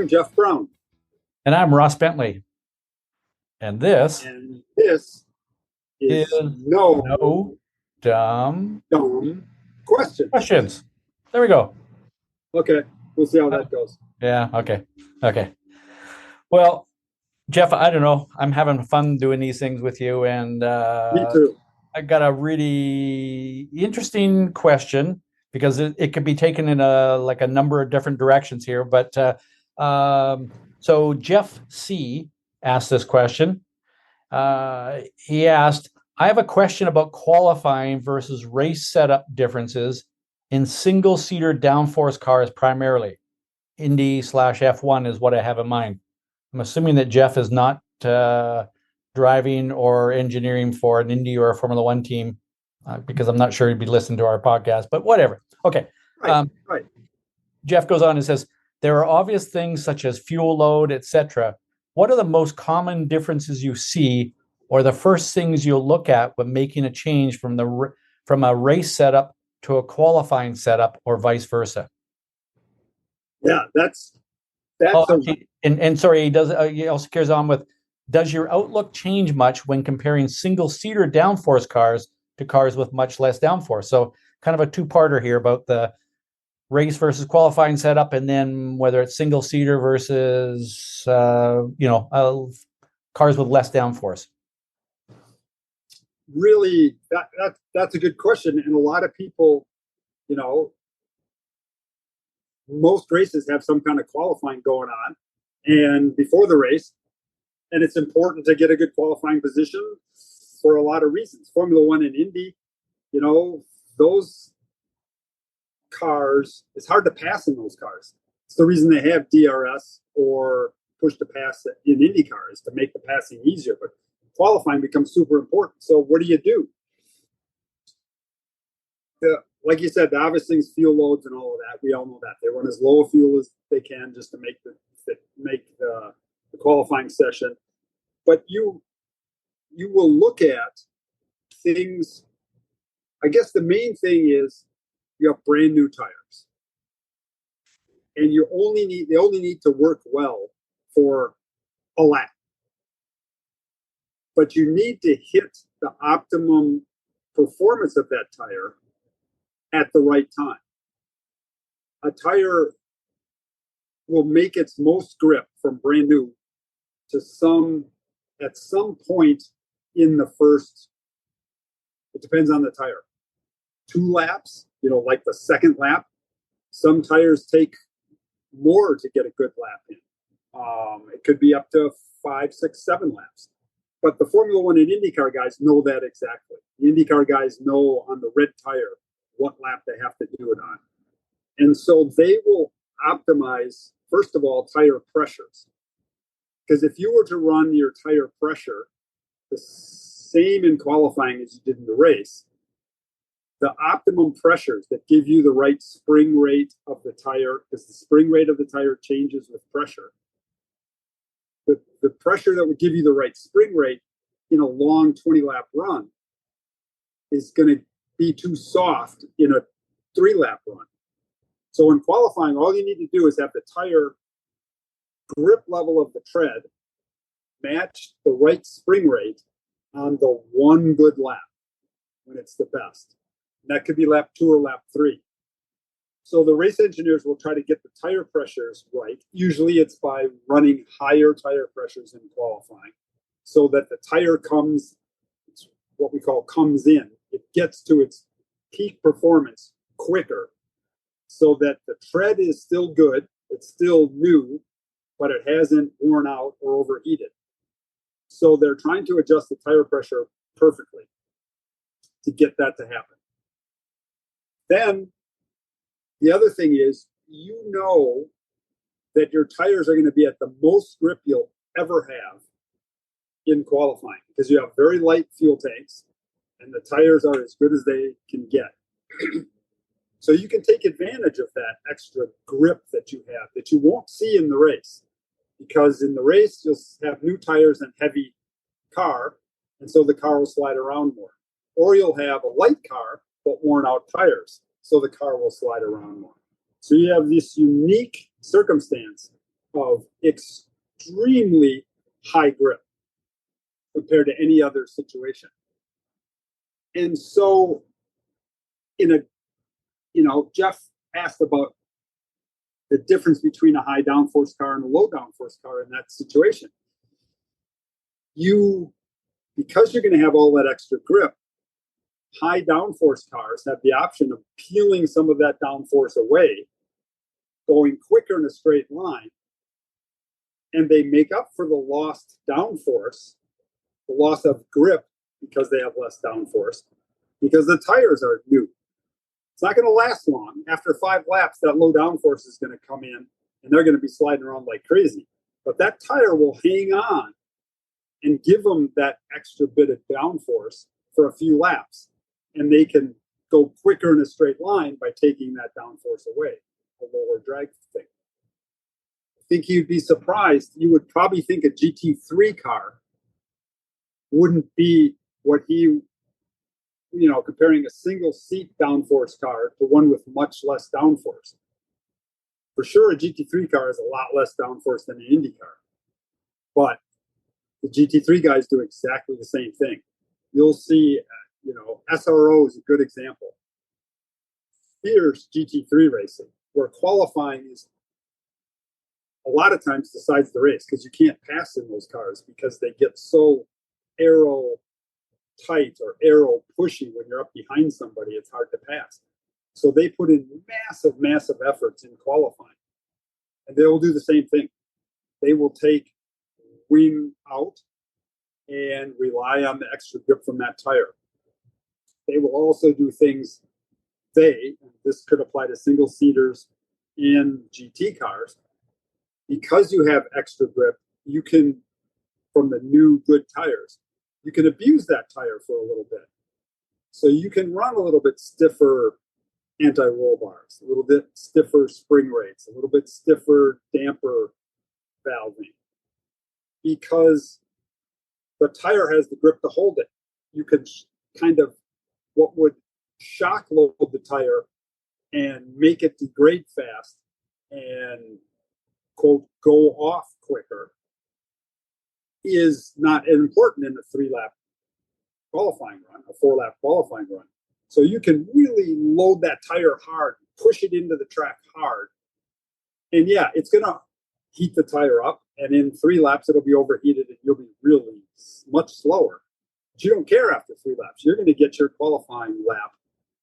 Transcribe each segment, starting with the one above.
I'm Jeff Braun. And I'm Ross Bentley. And this is is No Dumb Questions. There we go. Okay, we'll see how that goes. Yeah, okay. Well, Jeff, I don't know. I'm having fun doing these things with you, and Me too. I got a really interesting question because it could be taken in a number of different directions here. But so Jeff C asked this question. He asked, I have a question about qualifying versus race setup differences in single-seater downforce cars primarily. Indy/F1 is what I have in mind. I'm assuming that Jeff is not driving or engineering for an Indy or a Formula One team because I'm not sure he'd be listening to our podcast, but whatever. Okay. Right. Jeff goes on and says, there are obvious things such as fuel load, etc. What are the most common differences you see, or the first things you'll look at when making a change from a race setup to a qualifying setup, or vice versa? Yeah, that's and sorry, he also carries on with, does your outlook change much when comparing single-seater downforce cars to cars with much less downforce? So kind of a two-parter here about the race versus qualifying setup, and then whether it's single-seater versus cars with less downforce. Really, that's a good question, and a lot of people, most races have some kind of qualifying going on, and before the race, and it's important to get a good qualifying position for a lot of reasons. Formula One and Indy, those cars, it's hard to pass in those cars. It's the reason they have DRS or push to pass in IndyCar, is to make the passing easier. But qualifying becomes super important. So what do? Like you said, the obvious things, fuel loads and all of that. We all know that they run as low a fuel as they can just to make the qualifying session. But you will look at things. I guess the main thing is you have brand new tires, and they only need to work well for a lap. But you need to hit the optimum performance of that tire at the right time. A tire will make its most grip from brand new at some point in the first, it depends on the tire, 2 laps, like the second lap. Some tires take more to get a good lap in. It could be up to 5, 6, 7 laps. But the Formula One and IndyCar guys know that exactly. The IndyCar guys know on the red tire what lap they have to do it on. And so they will optimize, first of all, tire pressures. Because if you were to run your tire pressure the same in qualifying as you did in the race, the optimum pressures that give you the right spring rate of the tire, because the spring rate of the tire changes with pressure, the pressure that would give you the right spring rate in a long 20-lap run is going to be too soft in a 3-lap run. So in qualifying, all you need to do is have the tire grip level of the tread match the right spring rate on the one good lap when it's the best. And that could be lap 2 or lap 3. So the race engineers will try to get the tire pressures right. Usually it's by running higher tire pressures in qualifying, so that the tire comes in. It gets to its peak performance quicker, so that the tread is still good. It's still new, but it hasn't worn out or overheated. So they're trying to adjust the tire pressure perfectly to get that to happen. Then the other thing is, that your tires are going to be at the most grip you'll ever have in qualifying, because you have very light fuel tanks and the tires are as good as they can get. So you can take advantage of that extra grip that you have that you won't see in the race, because in the race you'll have new tires and heavy car, and so the car will slide around more. Or you'll have a light car but worn out tires, so the car will slide around more. So you have this unique circumstance of extremely high grip compared to any other situation. And so Jeff asked about the difference between a high downforce car and a low downforce car in that situation. Because you're going to have all that extra grip, high downforce cars have the option of peeling some of that downforce away, going quicker in a straight line, and they make up for the lost downforce, the loss of grip, because they have less downforce, because the tires are new. It's not going to last long. After 5 laps, that low downforce is going to come in, and they're going to be sliding around like crazy. But that tire will hang on and give them that extra bit of downforce for a few laps, and they can go quicker in a straight line by taking that downforce away, a lower drag thing. I think you'd be surprised. You would probably think a GT3 car wouldn't be what comparing a single seat downforce car to one with much less downforce. For sure, a GT3 car is a lot less downforce than an Indy car. But the GT3 guys do exactly the same thing. You'll see, SRO is a good example. Fierce GT3 racing, where qualifying is a lot of times decides the race, because you can't pass in those cars because they get so aero tight or aero pushy. When you're up behind somebody, it's hard to pass. So they put in massive efforts in qualifying. And they will do the same thing. They will take wing out and rely on the extra grip from that tire. They will also do things, this could apply to single seaters and GT cars, because you have extra grip, you can, from the new good tires, you can abuse that tire for a little bit. So you can run a little bit stiffer anti-roll bars, a little bit stiffer spring rates, a little bit stiffer damper valving, because the tire has the grip to hold it. You could kind of, what would shock load the tire and make it degrade fast and, quote, go off quicker, is not important in a 3-lap qualifying run, a 4-lap qualifying run. So you can really load that tire hard, push it into the track hard. And yeah, it's going to heat the tire up. And in 3 laps, it'll be overheated and you'll be really much slower. But you don't care after 3 laps. You're going to get your qualifying lap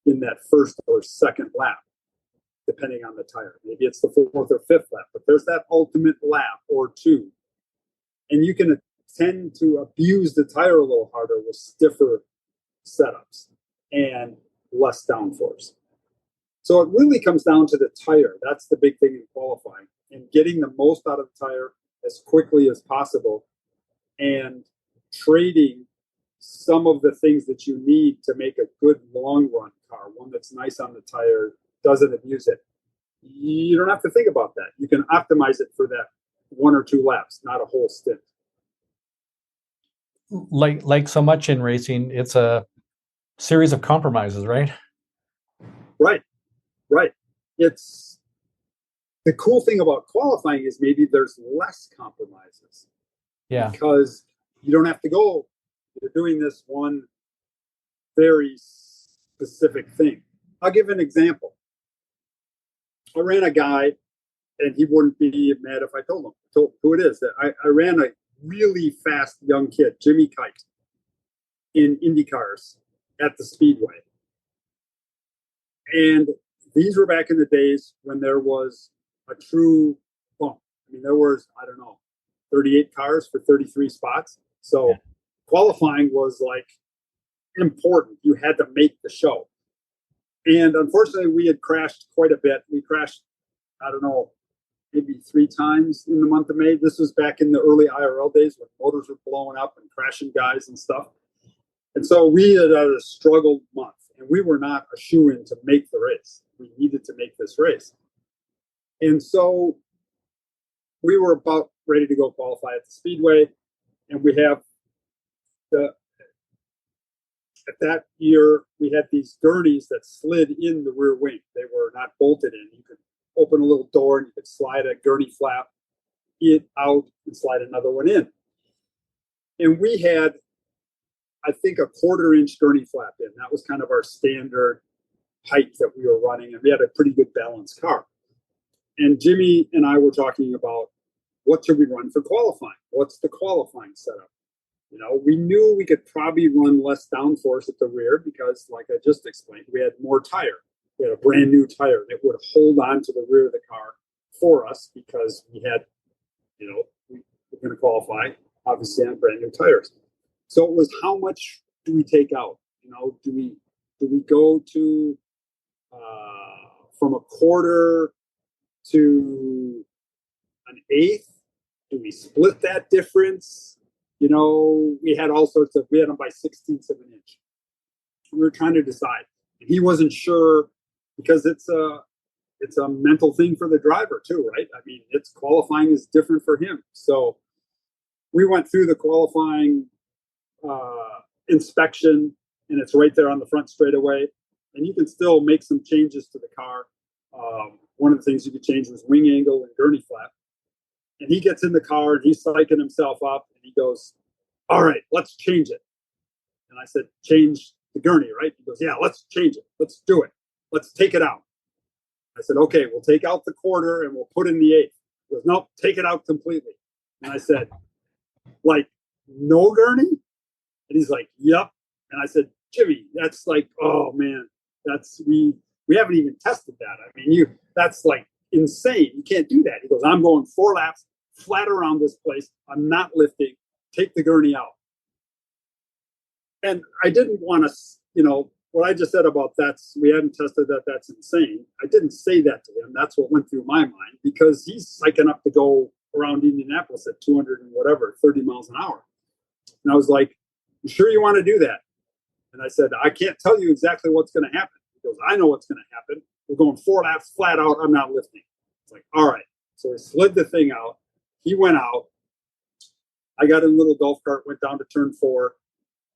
in that first or second lap, depending on the tire. Maybe it's the 4th or 5th lap, but there's that ultimate lap or 2. And you can tend to abuse the tire a little harder with stiffer setups and less downforce. So it really comes down to the tire. That's the big thing in qualifying, and getting the most out of the tire as quickly as possible, and trading some of the things that you need to make a good long run car, one that's nice on the tire, doesn't abuse it. You don't have to think about that. You can optimize it for that 1 or 2 laps, not a whole stint. Like so much in racing, it's a series of compromises, right? Right. It's the cool thing about qualifying is maybe there's less compromises. Yeah. Because you don't have to go, you're doing this one very specific thing. I'll give an example. I ran a guy, and he wouldn't be mad if I told him who it is. That I ran a really fast young kid, Jimmy Kite, in Indy cars at the Speedway. And these were back in the days when there was a true bump. I mean, there was, 38 cars for 33 spots. So qualifying was like important. You had to make the show. And unfortunately, we had crashed quite a bit. We crashed, maybe 3 times in the month of May. This was back in the early IRL days when motors were blowing up and crashing guys and stuff. And so we had a struggled month, and we were not a shoo-in to make the race. We needed to make this race. And so we were about ready to go qualify at the Speedway, and we have at that year, we had these gurneys that slid in the rear wing. They were not bolted in. You could open a little door and you could slide a gurney flap it out and slide another one in. And we had, I think, a 1/4-inch gurney flap in. That was kind of our standard height that we were running, and we had a pretty good balanced car. And Jimmy and I were talking about what should we run for qualifying? What's the qualifying setup? We knew we could probably run less downforce at the rear because, like I just explained, we had more tire. We had a brand new tire that would hold on to the rear of the car for us because we had, we were going to qualify, obviously, on brand new tires. So it was, how much do we take out? Do we go to from a 1/4 to an 1/8? Do we split that difference? We had all sorts of, we had them by 1/16 of an inch. We were trying to decide. And he wasn't sure because it's a mental thing for the driver too, right? I mean, it's qualifying is different for him. So we went through the qualifying inspection, and it's right there on the front straightaway. And you can still make some changes to the car. One of the things you could change was wing angle and gurney flap. And he gets in the car and he's psyching himself up and he goes, all right, let's change it. And I said, change the gurney, right? He goes, yeah, let's change it. Let's do it. Let's take it out. I said, okay, we'll take out the 1/4 and we'll put in the 1/8. He goes, nope, take it out completely. And I said, like, no gurney? And he's like, yep. And I said, Jimmy, that's like, oh man, we haven't even tested that. I mean, that's like insane. You can't do that. He goes, I'm going 4 laps flat around this place. I'm not lifting. Take the gurney out. And I didn't want to, what I just said about we hadn't tested that, that's insane. I didn't say that to him. That's what went through my mind because he's psyching up to go around Indianapolis at 200 and whatever, 30 miles an hour. And I was like, you sure you want to do that? And I said, I can't tell you exactly what's going to happen. He goes, I know what's going to happen. We're going 4 laps flat out. I'm not lifting. It's like, all right. So he slid the thing out. He went out. I got in a little golf cart, went down to turn 4.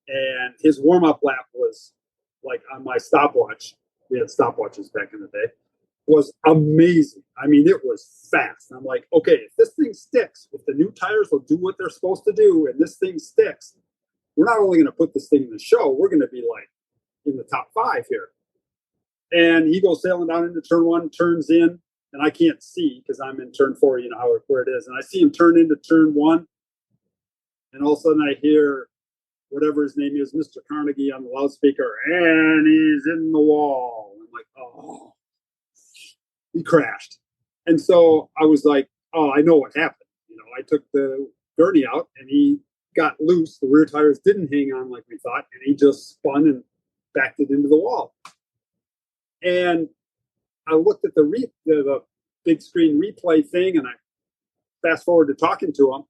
And his warm-up lap was like on my stopwatch. We had stopwatches back in the day. Was amazing. I mean, it was fast. I'm like, okay, if this thing sticks, if the new tires will do what they're supposed to do, and this thing sticks, we're not only going to put this thing in the show, we're going to be like in the top 5 here. And he goes sailing down into turn 1, turns in, and I can't see because I'm in turn 4, where it is. And I see him turn into turn 1, and all of a sudden I hear whatever his name is, Mr. Carnegie on the loudspeaker, and he's in the wall. I'm like, oh, he crashed. And so I was like, oh, I know what happened. I took the gurney out and he got loose. The rear tires didn't hang on like we thought, and he just spun and backed it into the wall. And I looked at the big screen replay thing, and I fast forward to talking to him.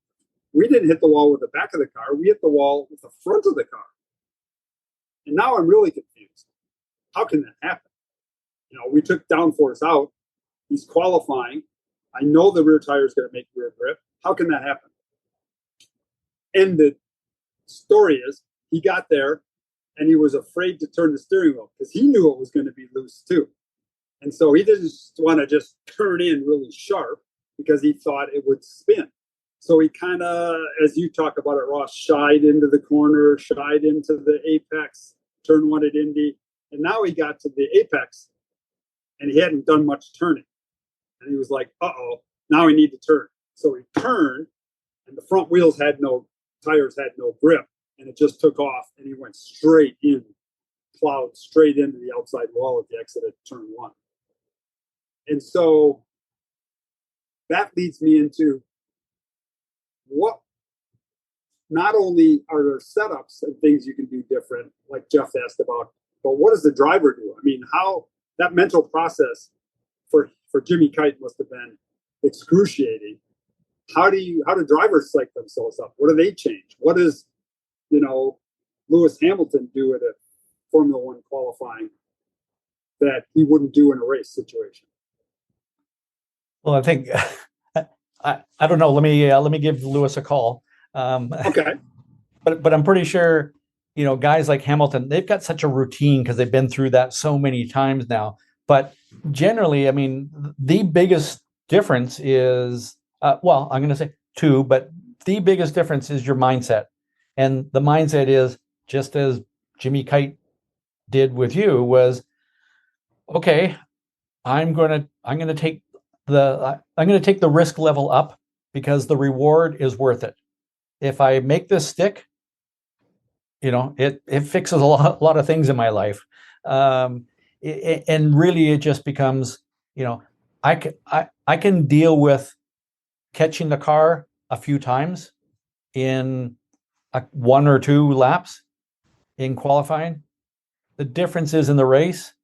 We didn't hit the wall with the back of the car. We hit the wall with the front of the car. And now I'm really confused. How can that happen? We took downforce out. He's qualifying. I know the rear tire is going to make rear grip. How can that happen? And the story is he got there and he was afraid to turn the steering wheel because he knew it was going to be loose too. And so he didn't want to just turn in really sharp because he thought it would spin. So he kind of, as you talk about it, Ross, shied into the corner, shied into the apex, turn 1 at Indy. And now he got to the apex and he hadn't done much turning. And he was like, uh-oh, now I need to turn. So he turned and the front wheels tires had no grip. And it just took off and he went straight in, plowed straight into the outside wall at the exit of turn 1. And so that leads me into what not only are there setups and things you can do different, like Jeff asked about, but what does the driver do? I mean, how that mental process for Jimmy Kite must have been excruciating. How do drivers psych themselves up? What do they change? What does, Lewis Hamilton do at a Formula One qualifying that he wouldn't do in a race situation? Well, I think I don't know. Let me give Lewis a call. Okay. But I'm pretty sure, guys like Hamilton, they've got such a routine because they've been through that so many times now. But generally, I mean, the biggest difference is Well, I'm going to say two, but the biggest difference is your mindset. And the mindset is just as Jimmy Kite did with you was, okay, I'm going to take the risk level up because the reward is worth it. If I make this stick, it fixes a lot of things in my life. And really it just becomes, I can deal with catching the car a few times in one or two laps in qualifying. The difference is in the race,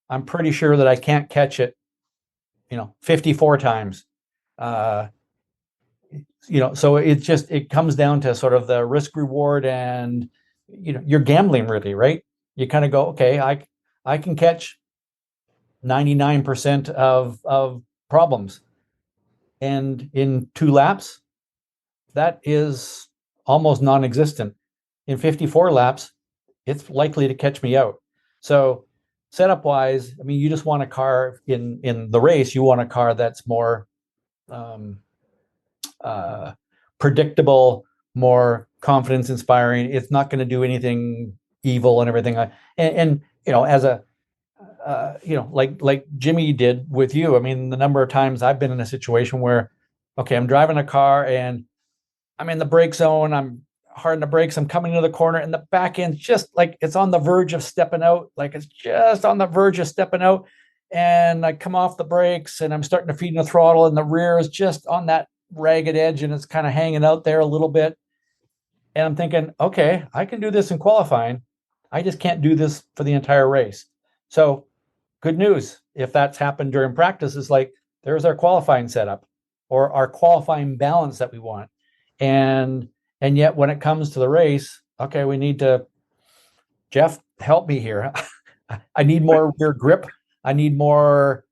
I'm pretty sure that I can't catch it, 54 times. Uh, so it comes down to sort of the risk reward, and you're gambling really, right? You kind of go, okay, I can catch 99% of problems, and in two laps that is almost non-existent. In 54 laps it's likely to catch me out. So setup wise, I mean, you just want a car in the race, you want a car that's more um, predictable, more confidence inspiring. It's not going to do anything evil and everything. And as a like Jimmy did with you. I mean, the number of times I've been in a situation where, okay, I'm driving a car and I'm in the brake zone. I'm hard on the brakes. I'm coming into the corner, and the back end's just like it's on the verge of stepping out. Like it's just on the verge of stepping out, and I come off the brakes, and I'm starting to feed in the throttle, and the rear is just on that ragged edge, and it's kind of hanging out there a little bit. And I'm thinking, okay, I can do this in qualifying. I just can't do this for the entire race. So good news. If that's happened during practice, is like, there's our qualifying setup or our qualifying balance that we want. And yet when it comes to the race, okay, we need to, Jeff, help me here. I need more rear grip. I need more,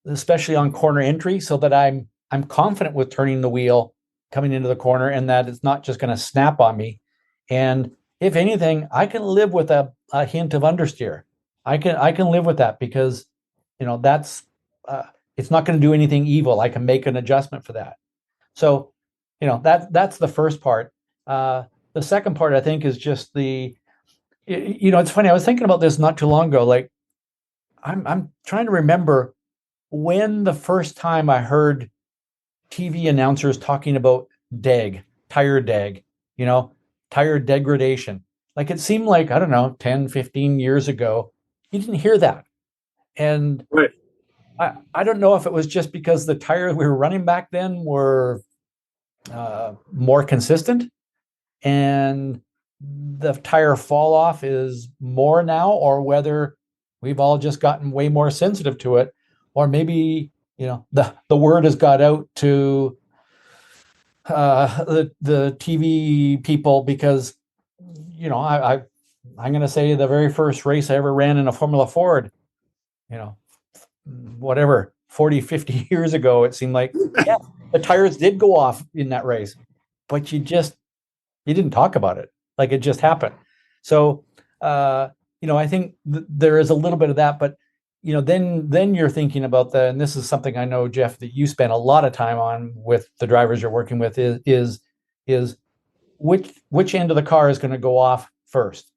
especially on corner entry, so that I'm confident with turning the wheel coming into the corner, and that it's not just going to snap on me. And if anything, I can live with a hint of understeer. I can live with that because, that's it's not going to do anything evil. I can make an adjustment for that. So, that's the first part. The second part, I think, is just it's funny. I was thinking about this not too long ago. Like, I'm trying to remember when the first time I heard TV announcers talking about tire deg, tire degradation. Like, it seemed like, I don't know, 10, 15 years ago, you didn't hear that. And Right. I don't know if it was just because the tires we were running back then were more consistent and the tire fall off is more now, or whether we've all just gotten way more sensitive to it, or maybe, the word has got out to the TV people, because, I'm going to say the very first race I ever ran in a Formula Ford, whatever, 40, 50 years ago, it seemed like, yeah, the tires did go off in that race, but you didn't talk about it. Like, it just happened. So, I think there is a little bit of that, but, then you're thinking about and this is something I know, Jeff, that you spend a lot of time on with the drivers you're working with, is which end of the car is going to go off first?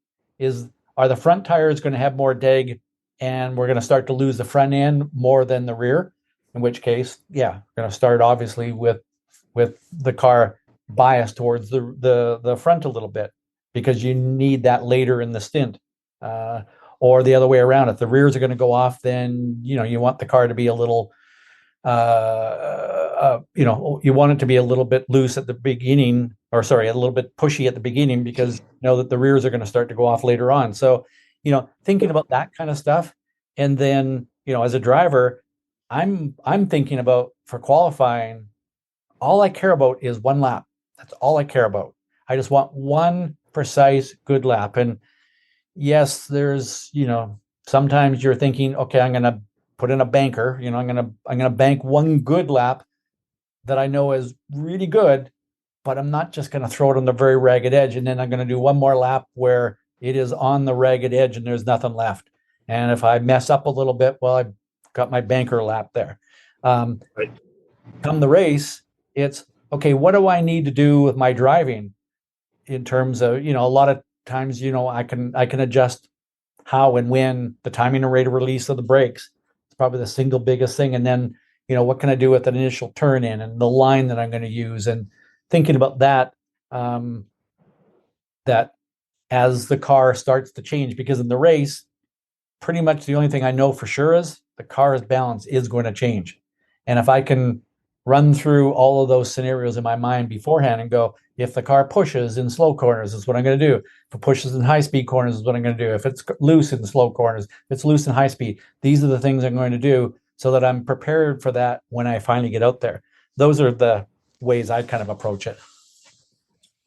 Are the front tires going to have more deg, and we're going to start to lose the front end more than the rear? In which case, yeah, we're going to start obviously with the car biased towards the front a little bit, because you need that later in the stint. Or the other way around, if the rears are going to go off, then you want the car to be a little you want it to be a little bit loose at the beginning, or sorry, a little bit pushy at the beginning, because you know that the rears are going to start to go off later on. So, thinking about that kind of stuff. And then, as a driver, I'm thinking about, for qualifying, all I care about is one lap. That's all I care about. I just want one precise good lap. And yes, there's, sometimes you're thinking, okay, I'm going to put in a banker, I'm going to bank one good lap that I know is really good, but I'm not just going to throw it on the very ragged edge. And then I'm going to do one more lap where it is on the ragged edge and there's nothing left. And if I mess up a little bit, well, I've got my banker lap there. Right. Come the race, It's okay, what do I need to do with my driving in terms of, a lot of times, I can adjust how and when the timing and rate of release of the brakes. It's probably the single biggest thing. And then, what can I do with an initial turn in and the line that I'm going to use, and thinking about that, that as the car starts to change, because in the race, pretty much the only thing I know for sure is the car's balance is going to change. And if I can run through all of those scenarios in my mind beforehand and go, if the car pushes in slow corners, this is what I'm going to do. If it pushes in high speed corners, this is what I'm going to do. If it's loose in slow corners, if it's loose in high speed, these are the things I'm going to do so that I'm prepared for that when I finally get out there. Those are the ways I kind of approach it.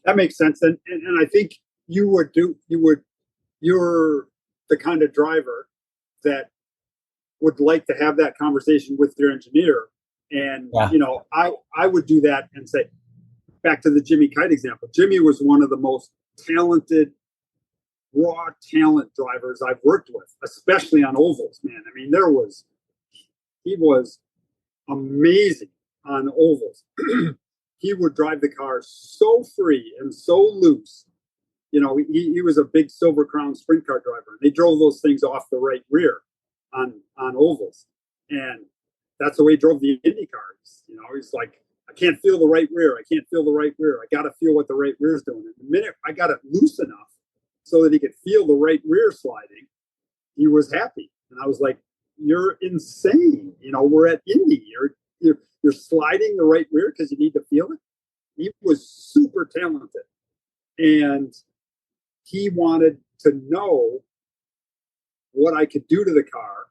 That makes sense. And I think you're the kind of driver that would like to have that conversation with your engineer. And, I would do that and say, back to the Jimmy Kite example. Jimmy was one of the most talented, raw talent drivers I've worked with, especially on ovals, man. I mean, he was amazing on ovals. He would drive the car so free and so loose. He was a big Silver Crown sprint car driver. They drove those things off the right rear on ovals. And that's the way he drove the Indy cars. He's like, I can't feel the right rear. I can't feel the right rear. I got to feel what the right rear is doing. And the minute I got it loose enough so that he could feel the right rear sliding, he was happy. And I was like, you're insane. We're at Indy. You're sliding the right rear because you need to feel it. He was super talented. And he wanted to know what I could do to the car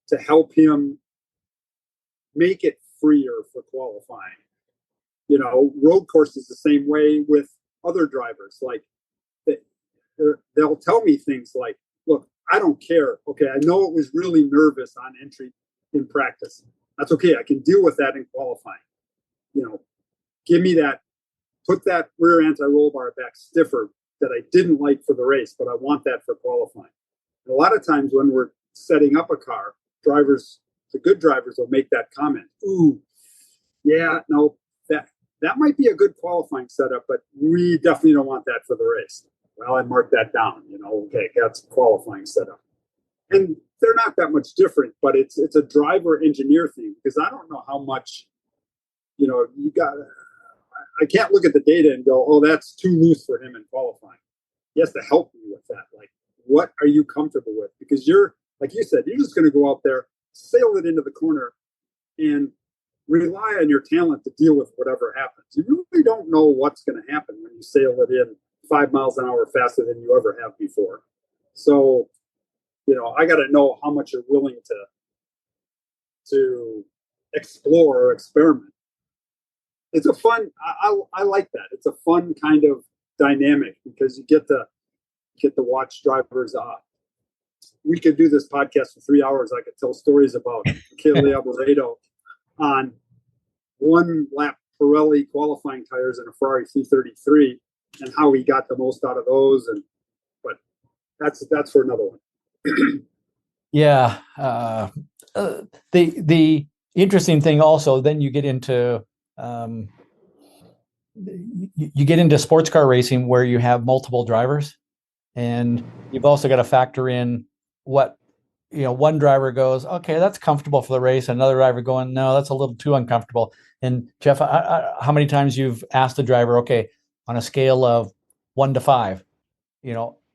to help him make it freer for qualifying. Road courses the same way with other drivers. Like, they'll tell me things like, look, I don't care. Okay, I know it was really nervous on entry in practice. That's okay. I can deal with that in qualifying. Give me that, put that rear anti-roll bar back stiffer that I didn't like for the race, but I want that for qualifying. And a lot of times when we're setting up a car, the good drivers will make that comment. Ooh, yeah, no, that might be a good qualifying setup, but we definitely don't want that for the race. Well, I marked that down, okay, that's a qualifying setup. And they're not that much different, but it's a driver engineer thing, because I don't know how much, I can't look at the data and go, oh, that's too loose for him in qualifying. He has to help me with that. Like, what are you comfortable with? Because you're, like you said, you're just going to go out there, sail it into the corner, and rely on your talent to deal with whatever happens. You really don't know what's going to happen when you sail it in 5 miles an hour faster than you ever have before. So, I got to know how much you're willing to explore or experiment. It's a fun, I like that. It's a fun kind of dynamic, because you get to watch drivers. We could do this podcast for 3 hours. I could tell stories about Kelly Alboredo on one lap Pirelli qualifying tires in a Ferrari 333 and how he got the most out of those. But that's for another one. Yeah. The interesting thing also, then you get into sports car racing where you have multiple drivers, and you've also got to factor in what, one driver goes, okay, that's comfortable for the race. Another driver going, no, that's a little too uncomfortable. And Jeff, how many times you've asked the driver, okay, on a scale of 1 to 5,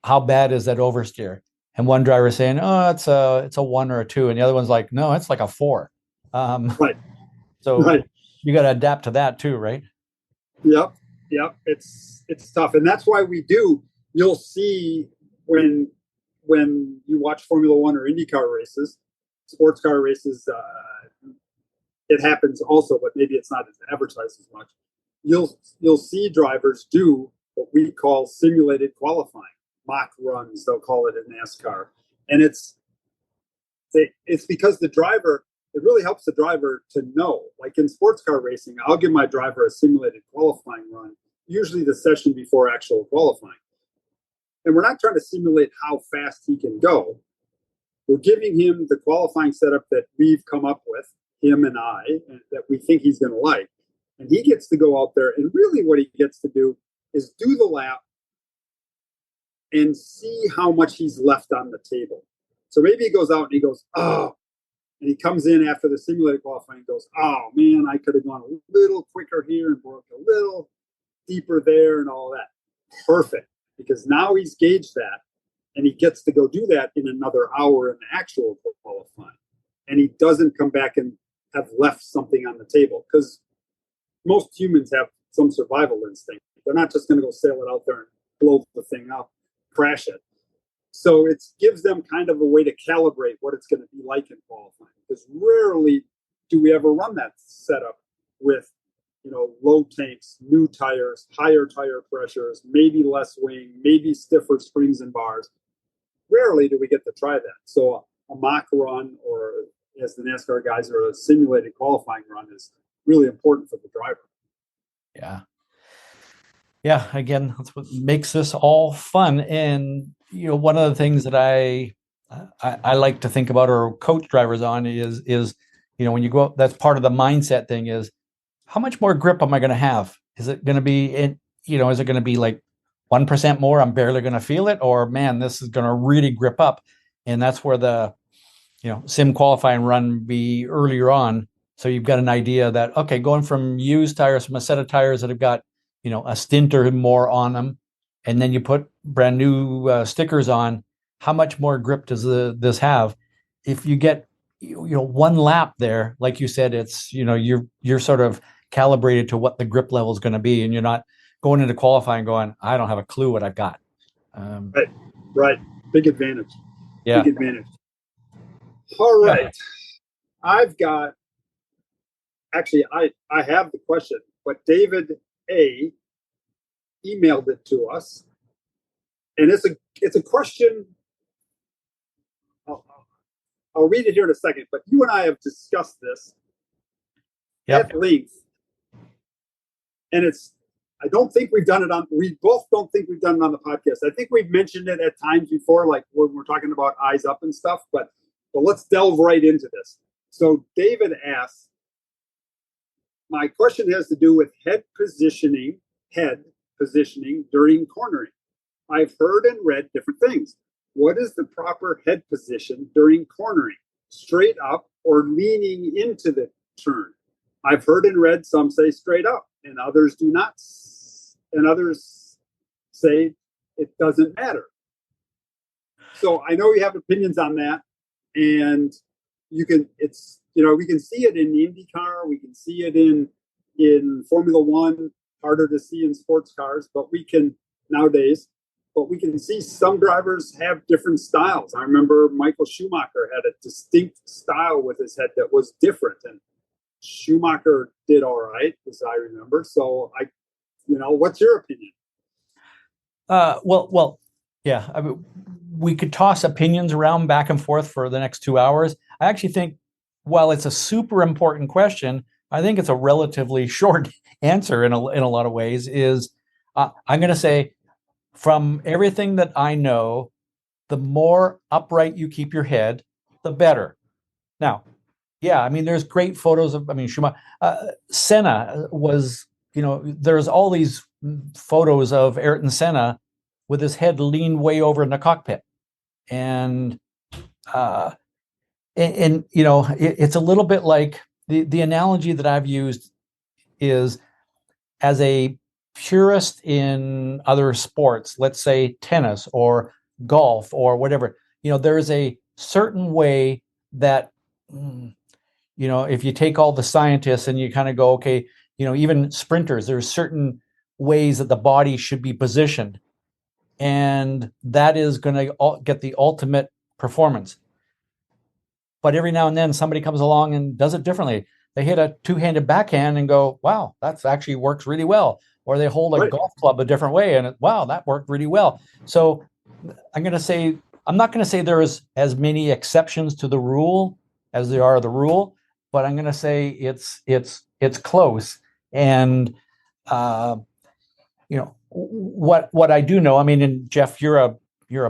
how bad is that oversteer? And one driver saying, oh, it's a 1 or a 2. And the other one's like, no, it's like a 4. Right. So right. You got to adapt to that too, right? Yep. It's tough. And that's why you'll see when you watch Formula One or IndyCar races, sports car races, it happens also, but maybe it's not advertised as much. You'll see drivers do what we call simulated qualifying, mock runs, they'll call it in NASCAR. And it's because it really helps the driver to know. Like in sports car racing, I'll give my driver a simulated qualifying run, usually the session before actual qualifying. And we're not trying to simulate how fast he can go. We're giving him the qualifying setup that we've come up with, him and I, and that we think he's going to like. And he gets to go out there, and really what he gets to do is do the lap and see how much he's left on the table. So maybe he goes out and he goes, oh, and he comes in after the simulated qualifying and goes, oh man, I could have gone a little quicker here and broke a little deeper there and all that. Perfect. Because now he's gauged that, and he gets to go do that in another hour in the actual qualifying. And he doesn't come back and have left something on the table, because most humans have some survival instinct. They're not just going to go sail it out there and blow the thing up, crash it. So it gives them kind of a way to calibrate what it's going to be like in qualifying, because rarely do we ever run that setup with, low tanks, new tires, higher tire pressures, maybe less wing, maybe stiffer springs and bars. Rarely do we get to try that. So a mock run, or as the NASCAR guys are, a simulated qualifying run is really important for the driver. Yeah. Yeah. Again, that's what makes this all fun. And, one of the things that I like to think about, or coach drivers on, is, when you go out, that's part of the mindset thing, is how much more grip am I going to have? Is it going to be, is it going to be like 1% more? I'm barely going to feel it, or man, this is going to really grip up. And that's where the, sim qualifying run be earlier on. So you've got an idea that, okay, going from used tires, from a set of tires that have got, a stint or more on them, and then you put brand new stickers on, how much more grip does this have? If you get, one lap there, like you said, it's, you're sort of calibrated to what the grip level is going to be, and you're not going into qualifying going, I don't have a clue what I've got. Right. Big advantage. Yeah. Big advantage. All right. Yeah. I've got, actually, I have the question, but David A. emailed it to us, and it's a question. I'll read it here in a second, but you and I have discussed this at length, and I don't think we both don't think we've done it on the podcast. I think we've mentioned it at times before, like when we're talking about eyes up and stuff, but let's delve right into this. So David asks, my question has to do with head positioning during cornering. I've heard and read different things. What is the proper head position during cornering? Straight up or leaning into the turn? I've heard and read some say straight up, and others do not. And others say it doesn't matter. So I know you have opinions on that, and we can see it in IndyCar, we can see it in Formula One, harder to see in sports cars, but we can see some drivers have different styles. I remember Michael Schumacher had a distinct style with his head that was different, and Schumacher did all right, as I remember. So what's your opinion? Well, yeah. I mean, we could toss opinions around back and forth for the next 2 hours. I actually think, while it's a super important question, I think it's a relatively short answer in a lot of ways. Is I'm going to say, from everything that I know, the more upright you keep your head, the better. Now, yeah, I mean, there's great photos of, Schumacher, Senna was, there's all these photos of Ayrton Senna with his head leaned way over in the cockpit. And it's a little bit like the analogy that I've used is, as a purist in other sports, let's say tennis or golf or whatever, there is a certain way that, if you take all the scientists and you kind of go, okay, even sprinters, there's certain ways that the body should be positioned, and that is going to get the ultimate performance. But every now and then somebody comes along and does it differently. They hit a two-handed backhand and go, wow, that's actually works really well. Or they hold a golf club a different way and wow, that worked really well. So I'm not going to say there's as many exceptions to the rule as there are the rule, but I'm going to say it's close. And what I do know, and Jeff, you're a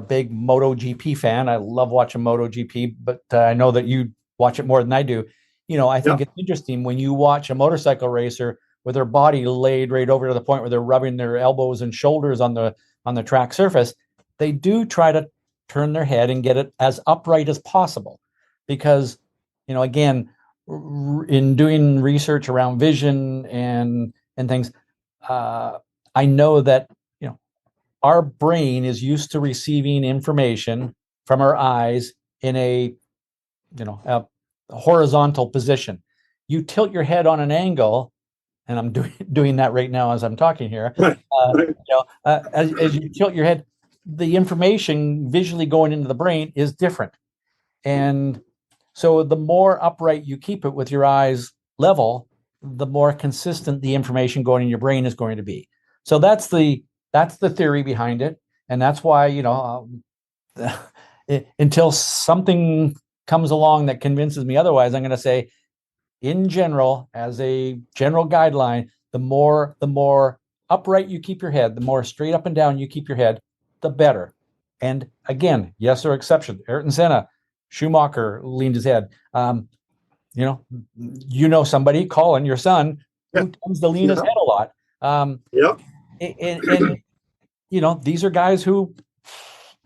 big MotoGP fan. I love watching MotoGP, but I know that you watch it more than I do. I think it's interesting when you watch a motorcycle racer with their body laid right over to the point where they're rubbing their elbows and shoulders on the track surface, they do try to turn their head and get it as upright as possible. Because, again, in doing research around vision and things, I know that our brain is used to receiving information from our eyes in a horizontal position. You tilt your head on an angle, and I'm doing that right now as I'm talking here. Right. As you tilt your head, the information visually going into the brain is different. And so the more upright you keep it with your eyes level, the more consistent the information going in your brain is going to be. So that's the theory behind it. And that's why, until something comes along that convinces me otherwise, I'm going to say, in general, as a general guideline, the more upright you keep your head, the more straight up and down you keep your head, the better. And again, yes, there are exceptions. Ayrton Senna, Schumacher leaned his head. Somebody, Colin, your son, who tends to lean his head a lot. And these are guys who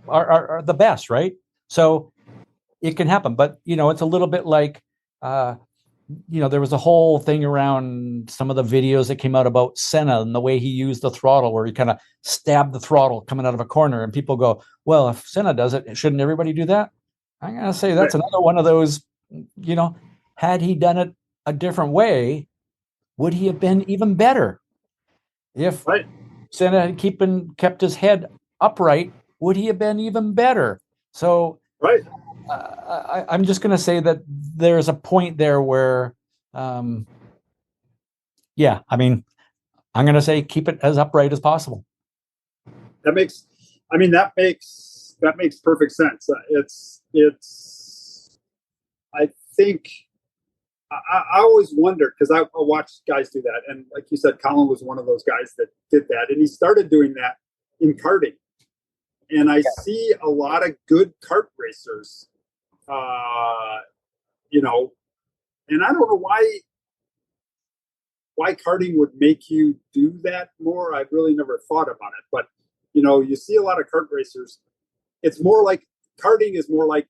are the best, right? So it can happen, but it's a little bit like, there was a whole thing around some of the videos that came out about Senna and the way he used the throttle, where he kind of stabbed the throttle coming out of a corner, and people go, well, if Senna does it, shouldn't everybody do that? I'm going to say that's another one of those, had he done it a different way, would he have been even better? If Senna had kept his head upright, would he have been even better? So I'm just going to say that there's a point there where, I'm going to say keep it as upright as possible. That makes perfect sense. I think I always wondered, because I watched guys do that, and like you said, Colin was one of those guys that did that, and he started doing that in karting. And I see a lot of good kart racers, and I don't know why karting would make you do that more. I've really never thought about it, but you see a lot of kart racers. It's more like karting is more like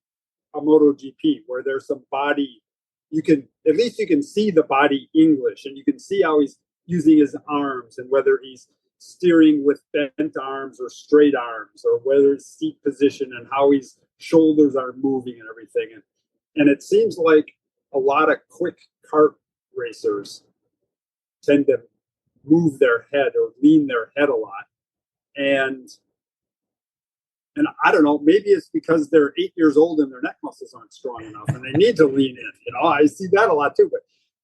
a MotoGP, where there's some body. You can see the body English, and you can see how he's using his arms, and whether he's steering with bent arms or straight arms, or whether it's seat position and how his shoulders are moving and everything. And it seems like a lot of quick kart racers tend to move their head or lean their head a lot. And I don't know, maybe it's because they're 8 years old and their neck muscles aren't strong enough and they need to lean in. I see that a lot too. But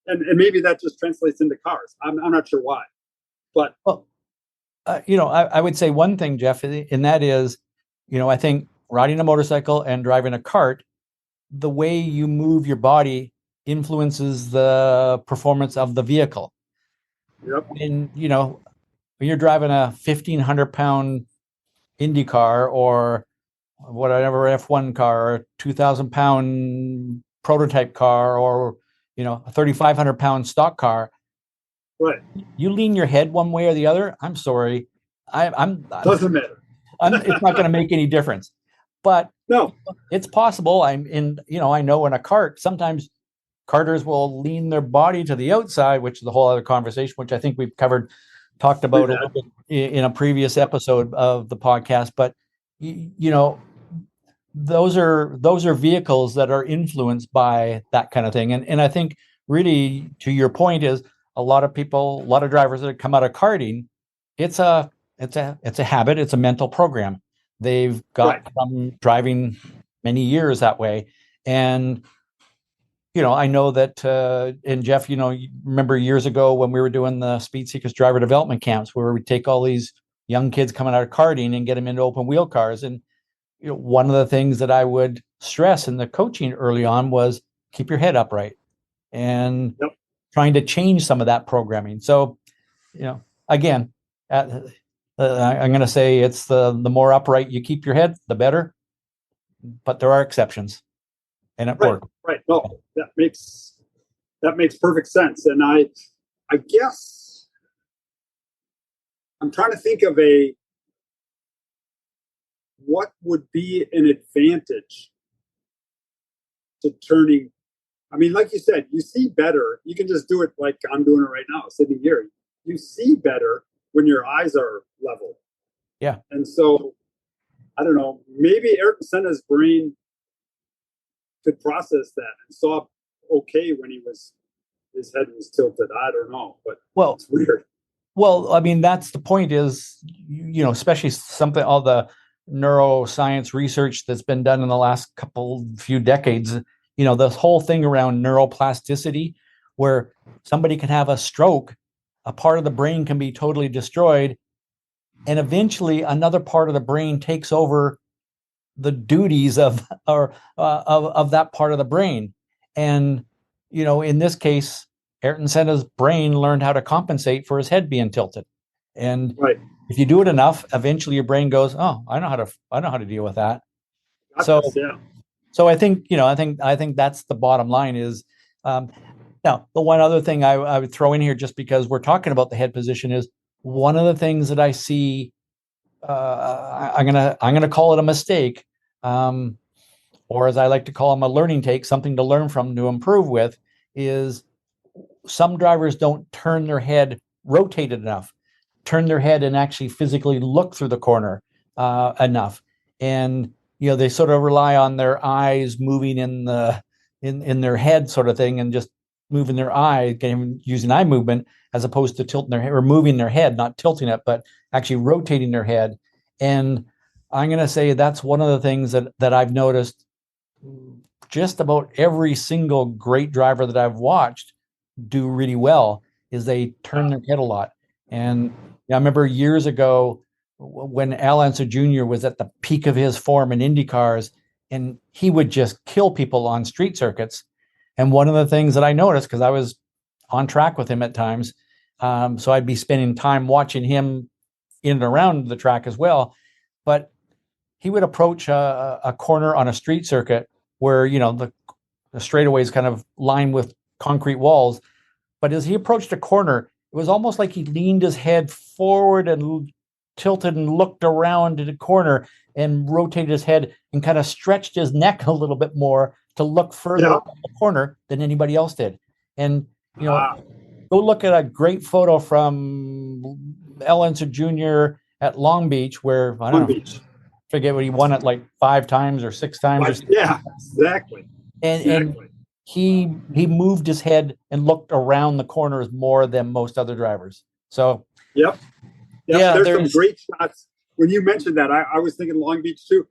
and maybe that just translates into cars. I'm not sure why. But I would say one thing, Jeff, and that is, I think riding a motorcycle and driving a kart, the way you move your body influences the performance of the vehicle. Yep. And, when you're driving a 1,500-pound Indy car, or whatever F1 car, or a 2,000-pound prototype car, or, a 3,500-pound stock car, right, you lean your head one way or the other, I'm sorry, doesn't matter. It's not going to make any difference. But no, it's possible. I know in a kart, sometimes karters will lean their body to the outside, which is a whole other conversation, which I think we've talked about a little bit in a previous episode of the podcast. But those are vehicles that are influenced by that kind of thing. And I think, really, to your point, is a lot of drivers that come out of karting, it's a habit, it's a mental program. They've got from driving many years that way. And I know that, and Jeff, you remember years ago when we were doing the Speed Seekers driver development camps, where we take all these young kids coming out of karting and get them into open wheel cars. And one of the things that I would stress in the coaching early on was keep your head upright, and trying to change some of that programming. So, again, I'm going to say it's the more upright you keep your head, the better. But there are exceptions, and it works. Right. No, that makes perfect sense. And I guess I'm trying to think of what would be an advantage to turning. I mean, like you said, you see better. You can just do it like I'm doing it right now, sitting here. You see better when your eyes are level. Yeah. And so, I don't know, maybe Ayrton Senna's brain could process that and saw okay when his head was tilted. I don't know, but it's weird. Well, I mean, that's the point is, especially all the neuroscience research that's been done in the last few decades, this whole thing around neuroplasticity, where somebody can have a stroke, a part of the brain can be totally destroyed, and eventually another part of the brain takes over the duties of that part of the brain. And, in this case, Ayrton Senna's brain learned how to compensate for his head being tilted. And right. If you do it enough, eventually your brain goes, "Oh, I know how to deal with that." So I think, I think that's the bottom line is, now the one other thing I would throw in here, just because we're talking about the head position, is one of the things that I see, I'm gonna call it a mistake, or as I like to call them, a learning take, something to learn from, to improve with, is some drivers don't rotate it enough, turn their head and actually physically look through the corner enough. And, they sort of rely on their eyes moving in their head sort of thing, and just moving their eye, using eye movement, as opposed to tilting their head or moving their head, not tilting it, but actually rotating their head. And I'm going to say that's one of the things that I've noticed just about every single great driver that I've watched do really well, is they turn their head a lot. And I remember years ago when Al Unser Jr. was at the peak of his form in Indy cars, and he would just kill people on street circuits. And one of the things that I noticed, because I was on track with him at times, so I'd be spending time watching him in and around the track as well, but he would approach a corner on a street circuit where, the straightaway is kind of lined with concrete walls. But as he approached a corner, it was almost like he leaned his head forward and tilted and looked around at a corner and rotated his head and kind of stretched his neck a little bit more to look further around the corner than anybody else did. And, go look at a great photo from Al Unser Jr. at Long Beach, where, I don't know, forget what he won it like 5 times or 6 times. Yeah, exactly. And he moved his head and looked around the corners more than most other drivers. So yeah, there's some great shots. When you mentioned that, I was thinking Long Beach too.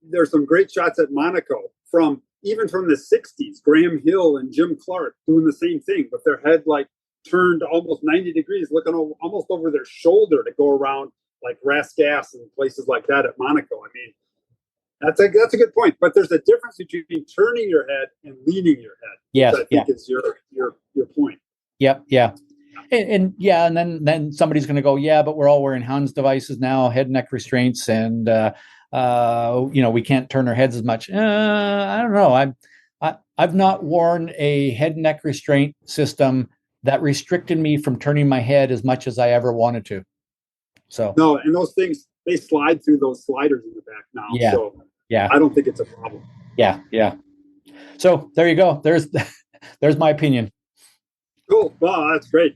There's some great shots at Monaco from the 60s. Graham Hill and Jim Clark doing the same thing with their head like turned almost 90 degrees, looking almost over their shoulder to go around like Rascasse and places like that at Monaco. I mean, that's a good point. But there's a difference between turning your head and leaning your head. Yes, which I think is your point. Yep, yeah. And then somebody's going to go, yeah, but we're all wearing Hans devices now, head and neck restraints, and we can't turn our heads as much. I don't know. I've not worn a head and neck restraint system that restricted me from turning my head as much as I ever wanted to. So no, and those things, they slide through those sliders in the back now. Yeah. So yeah, I don't think it's a problem. Yeah. So there you go. There's my opinion. Cool. Wow, that's great.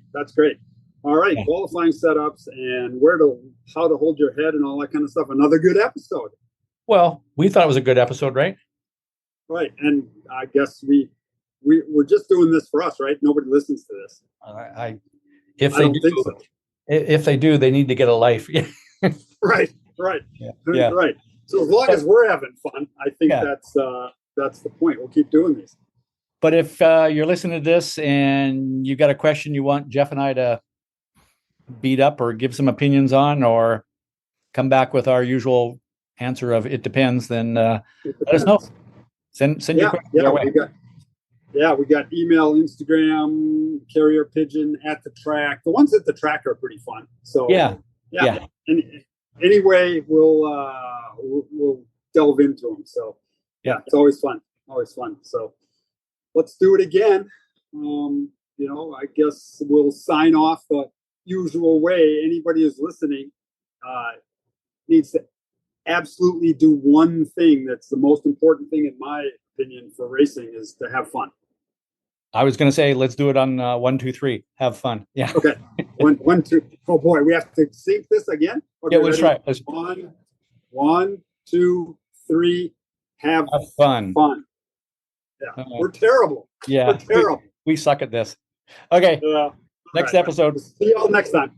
All right, qualifying setups and how to hold your head and all that kind of stuff. Another good episode. Well, we thought it was a good episode, right? Right, and I guess we're just doing this for us, right? Nobody listens to this. If they think so. If they do, they need to get a life. Right. Yeah. Right. So as long as we're having fun, I think that's the point. We'll keep doing these. But if you're listening to this and you've got a question you want Jeff and I to beat up or give some opinions on, or come back with our usual answer of it depends, then let us know. Send your questions our way. We got email, Instagram, carrier pigeon, at the track. The ones at the track are pretty fun. So yeah. Anyway, we'll delve into them. So it's always fun. So let's do it again. I guess we'll sign off. usual way, anybody who's listening needs to absolutely do one thing that's the most important thing, in my opinion, for racing, is to have fun. I was going to say, let's do it on 1, 2, 3. Have fun. Yeah. Okay. 1, 2. Oh boy, we have to sync this again. Okay, yeah, let's try. 1, 2, 3. Have fun. Yeah, we're terrible. Yeah, we're terrible. We suck at this. Okay. Next episode. See y'all next time.